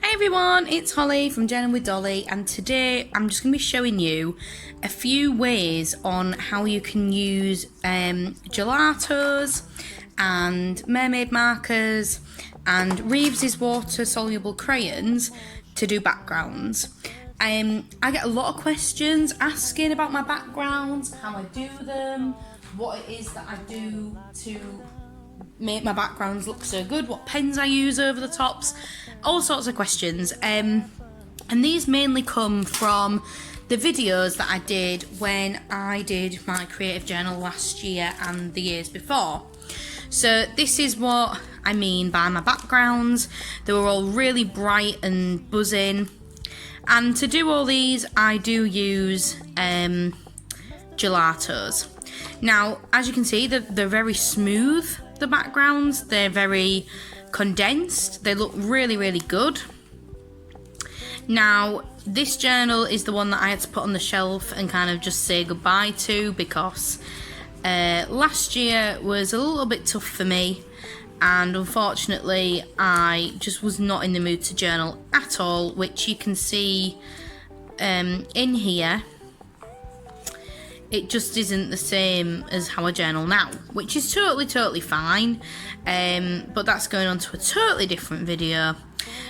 Hey everyone, it's Holly from Journaling with Dolly, and today I'm just going to be showing you a few ways on how you can use gelatos and Mermaid markers and Reeves's water soluble crayons to do backgrounds. I get a lot of questions asking about my backgrounds, how I do them, what it is that I do to make my backgrounds look so good, what pens I use over the tops, all sorts of questions. And these mainly come from the videos that I did when I did my creative journal last year and the years before. So this is what I mean by my backgrounds. They were all really bright and buzzing. And to do all these, I do use gelatos. Now, as you can see, they're very smooth, the backgrounds. They're very condensed. They look really, really good. Now, this journal is the one that I had to put on the shelf and kind of just say goodbye to because last year was a little bit tough for me, and unfortunately I just was not in the mood to journal at all, which you can see in here. It just isn't the same as how I journal now, which is totally fine, but that's going on to a totally different video.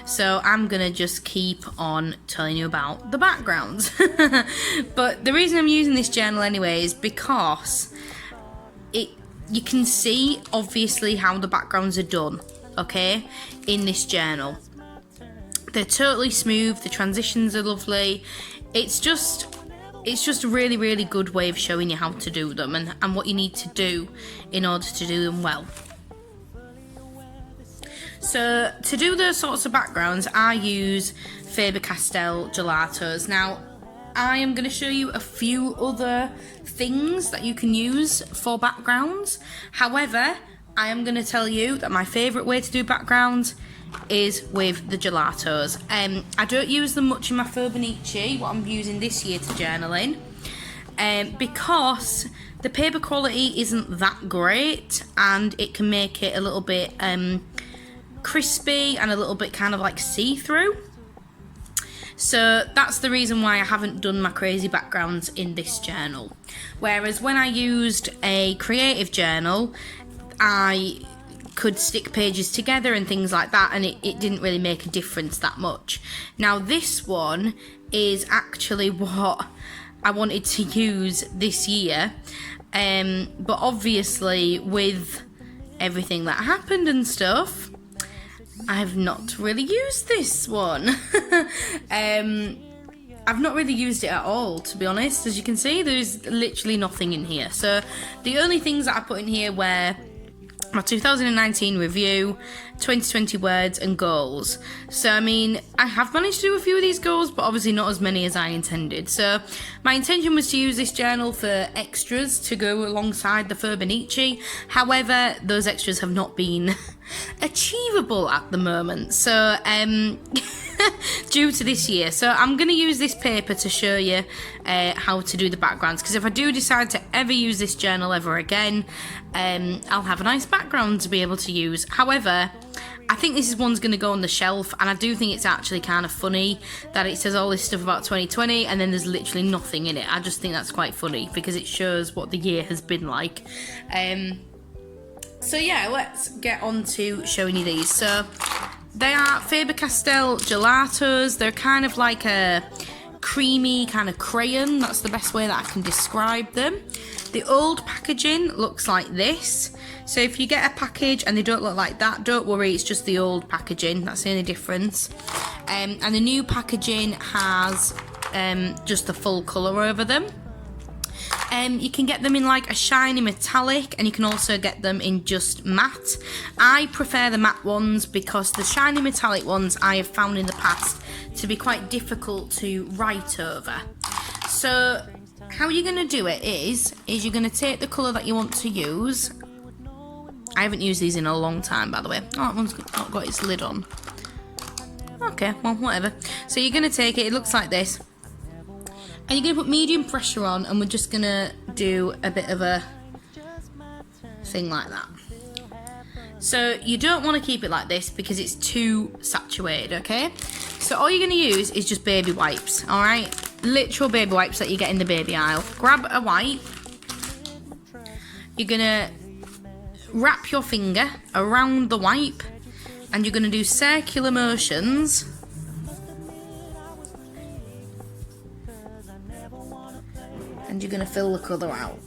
So I'm gonna just keep on telling you about the backgrounds. But the reason I'm using this journal anyway is because you can see obviously how the backgrounds are done, okay, in this journal. They're totally smooth, the transitions are lovely. It's just a really, really good way of showing you how to do them and what you need to do in order to do them well. So to do those sorts of backgrounds, I use Faber-Castell gelatos. Now, I am going to show you a few other things that you can use for backgrounds. However, I am going to tell you that my favourite way to do backgrounds is with the gelatos. I don't use them much in my Fibonacci, what I'm using this year to journal in, because the paper quality isn't that great and it can make it a little bit crispy and a little bit kind of like see-through. So that's the reason why I haven't done my crazy backgrounds in this journal. Whereas when I used a creative journal, I could stick pages together and things like that, and it didn't really make a difference that much. Now this one is actually what I wanted to use this year, but obviously with everything that happened and stuff, I've not really used this one. I've not really used it at all, to be honest. As you can see, there's literally nothing in here. So the only things that I put in here were my 2019 review, 2020 words and goals. So I mean, I have managed to do a few of these goals, but obviously not as many as I intended. So my intention was to use this journal for extras to go alongside the Fibonacci. However, those extras have not been achievable at the moment, so due to this year. So I'm going to use this paper to show you how to do the backgrounds, because if I do decide to ever use this journal ever again, I'll have a nice background to be able to use. However, I think this one's going to go on the shelf, and I do think it's actually kind of funny that it says all this stuff about 2020 and then there's literally nothing in it. I just think that's quite funny because it shows what the year has been like. So yeah, let's get on to showing you these. So they are Faber-Castell gelatos. They're kind of like a creamy kind of crayon. That's the best way that I can describe them. The old packaging looks like this. So if you get a package and they don't look like that, don't worry, it's just the old packaging. That's the only difference. And the new packaging has just the full colour over them. You can get them in like a shiny metallic, and you can also get them in just matte. I prefer the matte ones because the shiny metallic ones I have found in the past to be quite difficult to write over. So how you're going to do it is you're going to take the colour that you want to use. I haven't used these in a long time, by the way. Oh, that one's not got its lid on. Okay, well, whatever. So you're going to take it, it looks like this. And you're going to put medium pressure on, and we're just going to do a bit of a thing like that. So you don't want to keep it like this because it's too saturated, okay? So all you're going to use is just baby wipes, alright? Literal baby wipes that you get in the baby aisle. Grab a wipe. You're going to wrap your finger around the wipe and you're going to do circular motions. And you're going to fill the colour out.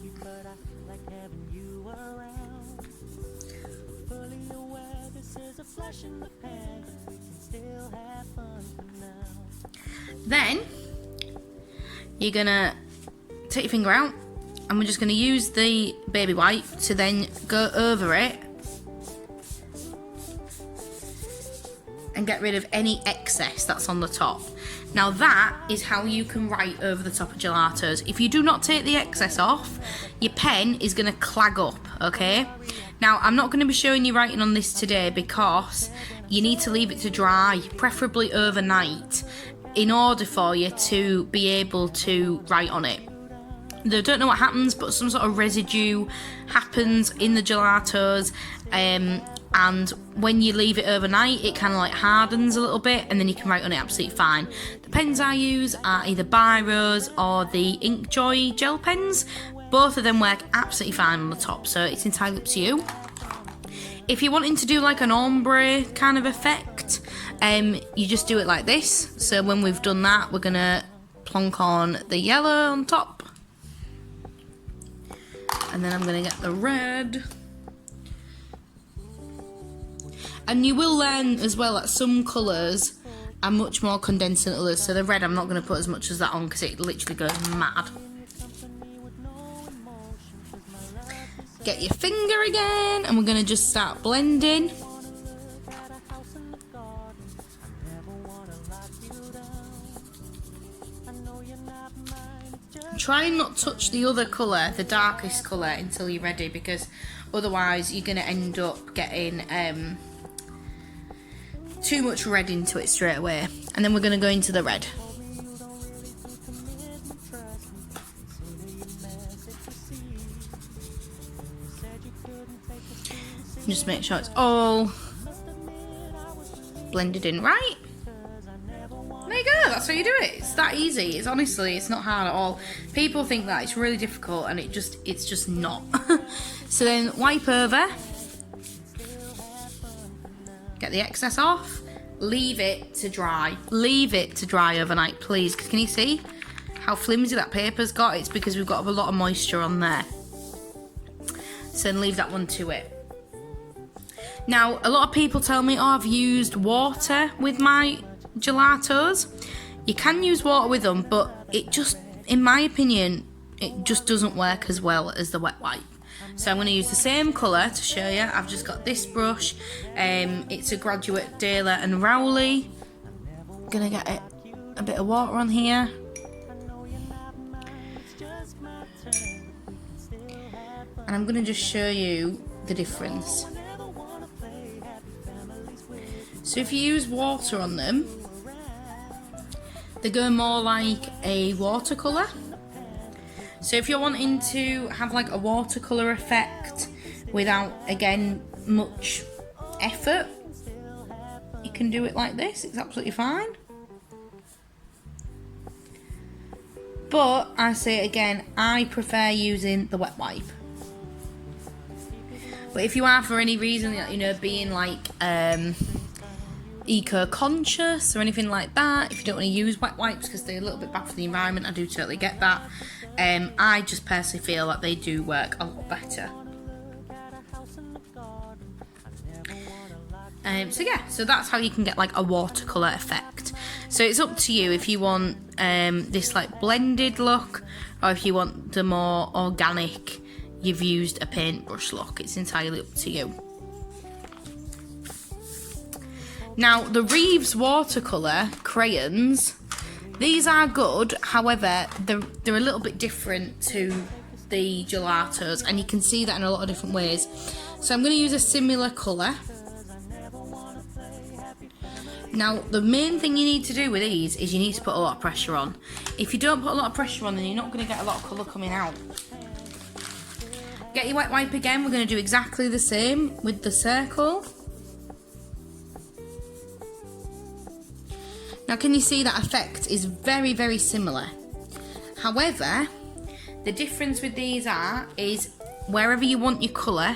Then you're going to take your finger out and we're just going to use the baby wipe to then go over it and get rid of any excess that's on the top. Now that is how you can write over the top of gelatos. If you do not take the excess off, your pen is going to clag up, okay? Now I'm not going to be showing you writing on this today because you need to leave it to dry, preferably overnight, in order for you to be able to write on it. I don't know what happens, but some sort of residue happens in the gelatos, and when you leave it overnight it kind of like hardens a little bit and then you can write on it absolutely fine. The pens I use are either Biros or the Inkjoy gel pens. Both of them work absolutely fine on the top, so it's entirely up to you. If you're wanting to do like an ombre kind of effect, you just do it like this. So when we've done that, we're gonna plonk on the yellow on top, and then I'm gonna get the red. And you will learn as well that some colours are much more condensed than others. So the red, I'm not going to put as much as that on because it literally goes mad. Get your finger again and we're going to just start blending. Try and not touch the other colour, the darkest colour, until you're ready, because otherwise you're going to end up getting too much red into it straight away. And then we're going to go into the red. Just make sure it's all blended in right. There you go, that's how you do it. It's that easy. It's honestly, it's not hard at all. People think that it's really difficult and it's just not. So then wipe over. Get the excess off. Leave it to dry. Leave it to dry overnight, please. Can you see how flimsy that paper's got? It's because we've got a lot of moisture on there. So then leave that one to it. Now, a lot of people tell me, oh, I've used water with my gelatos. You can use water with them, but it just, in my opinion, it just doesn't work as well as the wet wipe. So I'm going to use the same colour to show you. I've just got this brush. It's a Graduate Daler and Rowley. I'm going to get a bit of water on here. And I'm going to just show you the difference. So if you use water on them, they go more like a watercolour. So if you're wanting to have like a watercolour effect without, again, much effort, you can do it like this. It's absolutely fine. But I say again, I prefer using the wet wipe. But if you are, for any reason, you know, being like eco-conscious or anything like that, if you don't want to use wet wipes because they're a little bit bad for the environment, I do totally get that. I just personally feel that they do work a lot better. So yeah, so that's how you can get like a watercolour effect. So it's up to you if you want this like blended look, or if you want the more organic, you've used a paintbrush look. It's entirely up to you. Now, the Reeves watercolour crayons, these are good, however, they're a little bit different to the gelatos, and you can see that in a lot of different ways. So I'm going to use a similar colour. Now, the main thing you need to do with these is you need to put a lot of pressure on. If you don't put a lot of pressure on, then you're not going to get a lot of colour coming out. Get your wet wipe again. We're going to do exactly the same with the circle. Now can you see that effect is very, very similar? However, the difference with these is wherever you want your colour,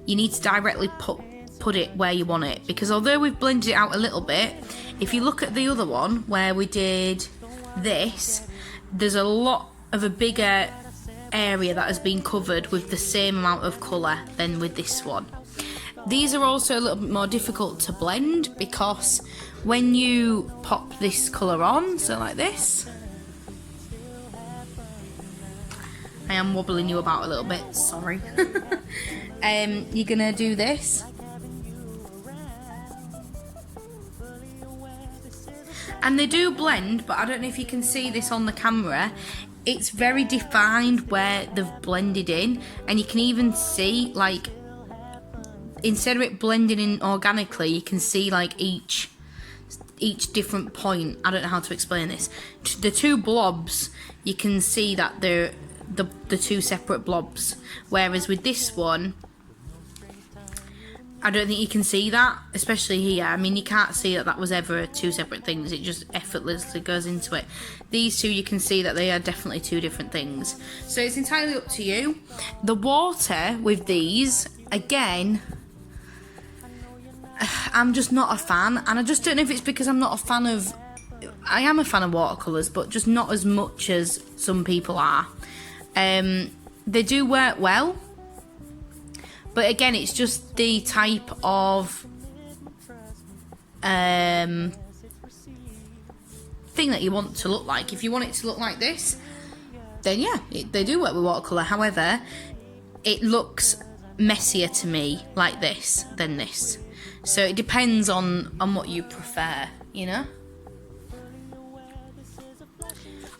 you need to directly put it where you want it, because although we've blended it out a little bit, if you look at the other one where we did this, there's a lot of a bigger area that has been covered with the same amount of colour than with this one. These are also a little bit more difficult to blend because when you pop this colour on, so like this, I am wobbling you about a little bit, sorry. You're gonna do this. And they do blend, but I don't know if you can see this on the camera. It's very defined where they've blended in, and you can even see, like, instead of it blending in organically, you can see like each different point. I don't know how to explain this. The two blobs, you can see that they're the two separate blobs, whereas with this one, I don't think you can see that, especially here. I mean, you can't see that was ever two separate things. It just effortlessly goes into it. These two, you can see that they are definitely two different things. So it's entirely up to you. The water with these, again, I'm just not a fan. And I just don't know if it's because I'm not a fan of... I am a fan of watercolours, but just not as much as some people are. They do work well. But again, it's just the type of thing that you want to look like. If you want it to look like this, then yeah, they do work with watercolour. However, it looks messier to me like this than this. So it depends on what you prefer, you know?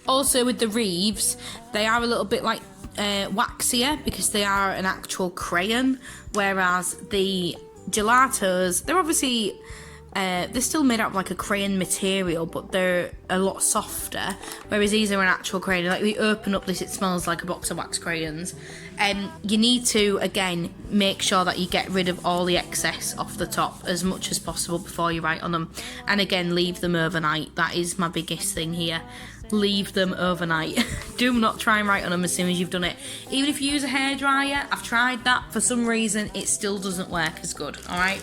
Also with the Reeves, they are a little bit like waxier because they are an actual crayon, whereas the gelatos, they're obviously they're still made out of like a crayon material, but they're a lot softer, whereas these are an actual crayon. Like, we open up this, it smells like a box of wax crayons. You need to, again, make sure that you get rid of all the excess off the top as much as possible before you write on them, and again, leave them overnight. That is my biggest thing here. Leave them overnight. Do not try and write on them as soon as you've done it. Even if you use a hairdryer, I've tried that, for some reason it still doesn't work as good. Alright,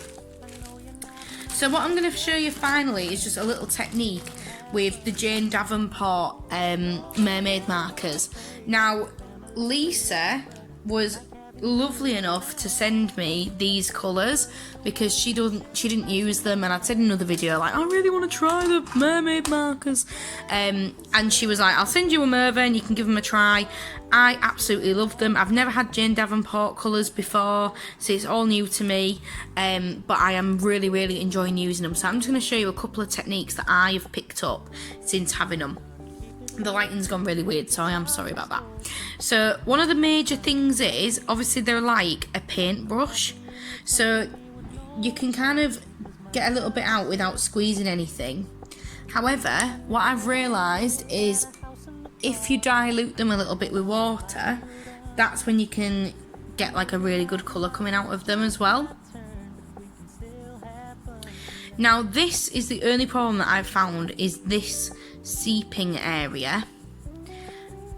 so what I'm going to show you finally is just a little technique with the Jane Davenport Mermaid markers. Now, Lisa was lovely enough to send me these colours because she didn't use them, and I'd said in another video, like, I really want to try the Mermaid markers, and she was like, I'll send you them over and you can give them a try. I absolutely love them. I've never had Jane Davenport colours before, so it's all new to me, but I am really, really enjoying using them. So I'm just going to show you a couple of techniques that I have picked up since having them. The lighting's gone really weird, so I am sorry about that. So one of the major things is, obviously they're like a paintbrush, so you can kind of get a little bit out without squeezing anything. However, what I've realised is if you dilute them a little bit with water, that's when you can get like a really good colour coming out of them as well. Now this is the only problem that I've found, is this seeping area.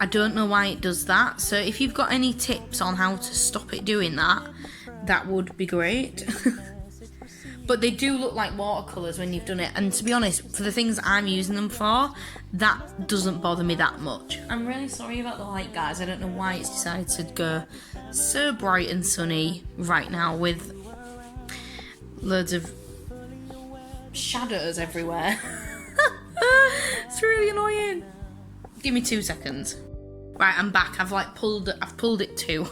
I don't know why it does that, so if you've got any tips on how to stop it doing that, that would be great. But they do look like watercolours when you've done it, and to be honest, for the things I'm using them for, that doesn't bother me that much. I'm really sorry about the light, guys. I don't know why it's decided to go so bright and sunny right now with loads of shadows everywhere. It's really annoying. Give me 2 seconds. Right, I'm back. I've pulled it too.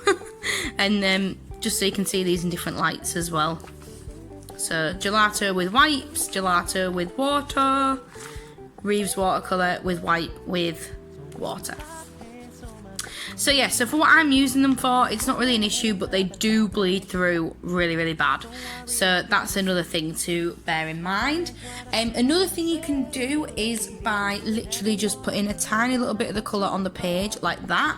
And just so you can see these in different lights as well. So gelato with wipes, gelato with water, Reeves watercolour with wipe with water. So yeah, so for what I'm using them for, it's not really an issue, but they do bleed through really, really bad. So that's another thing to bear in mind. Another thing you can do is by literally just putting a tiny little bit of the colour on the page like that.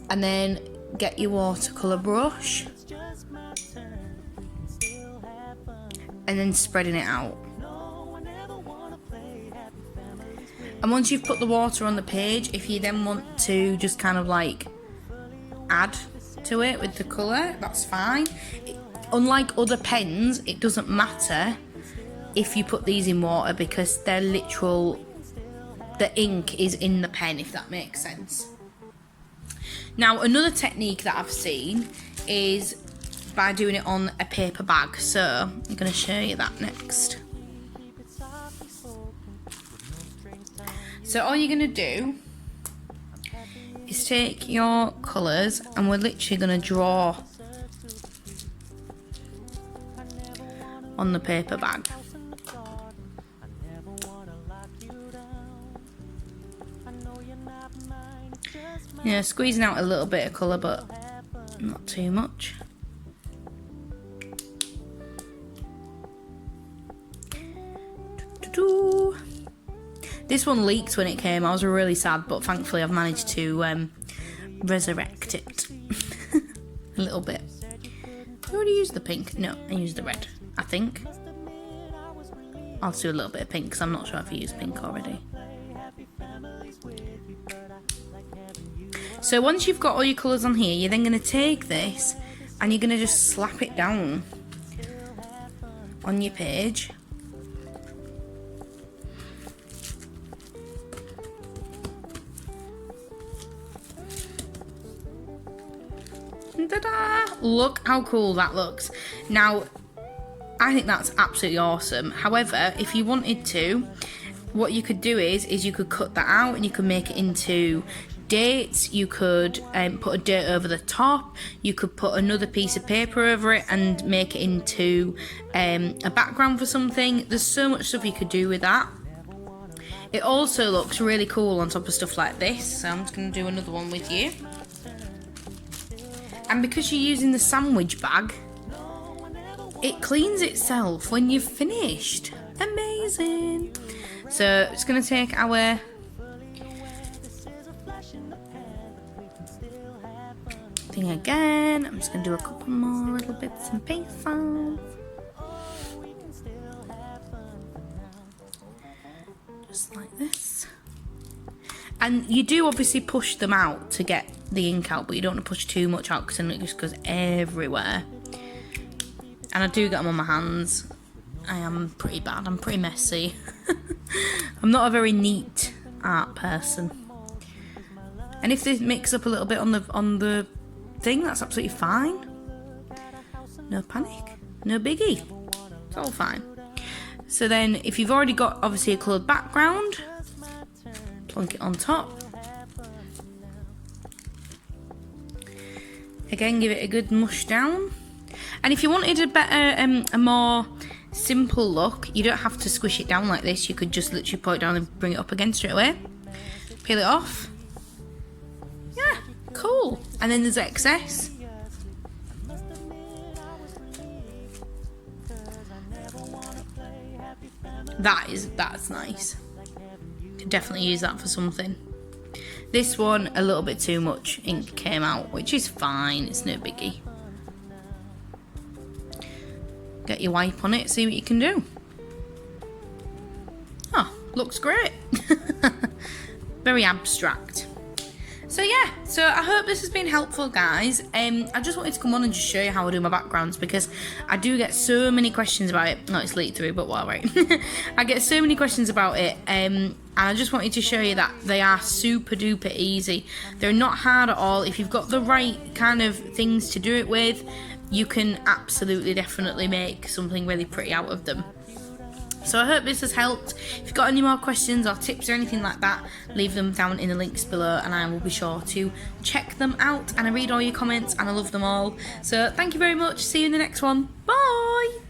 And then get your watercolour brush. And then spreading it out. And once you've put the water on the page, if you then want to just kind of like add to it with the colour, that's fine. Unlike other pens, it doesn't matter if you put these in water because they're literal, the ink is in the pen, if that makes sense. Now, another technique that I've seen is by doing it on a paper bag. So I'm going to show you that next. So all you're going to do is take your colours and we're literally going to draw on the paper bag. Yeah, squeezing out a little bit of colour, but not too much. This one leaked when it came. I was really sad, but thankfully I've managed to resurrect it a little bit. I already used the pink. No, I used the red, I think. I'll do a little bit of pink because I'm not sure if I used pink already. So once you've got all your colours on here, you're then going to take this and you're going to just slap it down on your page. Ta-da! Look how cool that looks. Now, I think that's absolutely awesome. However, if you wanted to, what you could do is you could cut that out and you could make it into dates. You could put a date over the top. You could put another piece of paper over it and make it into a background for something. There's so much stuff you could do with that. It also looks really cool on top of stuff like this. So I'm just going to do another one with you. And because you're using the sandwich bag, it cleans itself when you've finished. Amazing. So it's going to take our thing again. I'm just going to do a couple more little bits and pieces. Just like this. And you do obviously push them out to get the ink out, but you don't want to push too much out because then it just goes everywhere. And I do get them on my hands. I am pretty bad. I'm pretty messy. I'm not a very neat art person. And if they mix up a little bit on the thing, that's absolutely fine. No panic. No biggie. It's all fine. So then, if you've already got obviously a coloured background, plonk it on top. Again, give it a good mush down. And if you wanted a better, a more simple look, you don't have to squish it down like this. You could just literally put it down and bring it up again straight away. Peel it off. Yeah, cool. And then there's excess. That's nice. Could definitely use that for something. This one, a little bit too much ink came out, which is fine. It's no biggie. Get your wipe on it, see what you can do. Oh, looks great. Very abstract. So yeah, so I hope this has been helpful, guys. I just wanted to come on and just show you how I do my backgrounds because I do get so many questions about it. No, it's leaked through, but well, right. I get so many questions about it, and I just wanted to show you that they are super duper easy. They're not hard at all. If you've got the right kind of things to do it with, you can absolutely definitely make something really pretty out of them. So I hope this has helped. If you've got any more questions or tips or anything like that, leave them down in the links below and I will be sure to check them out. And I read all your comments and I love them all. So thank you very much. See you in the next one. Bye!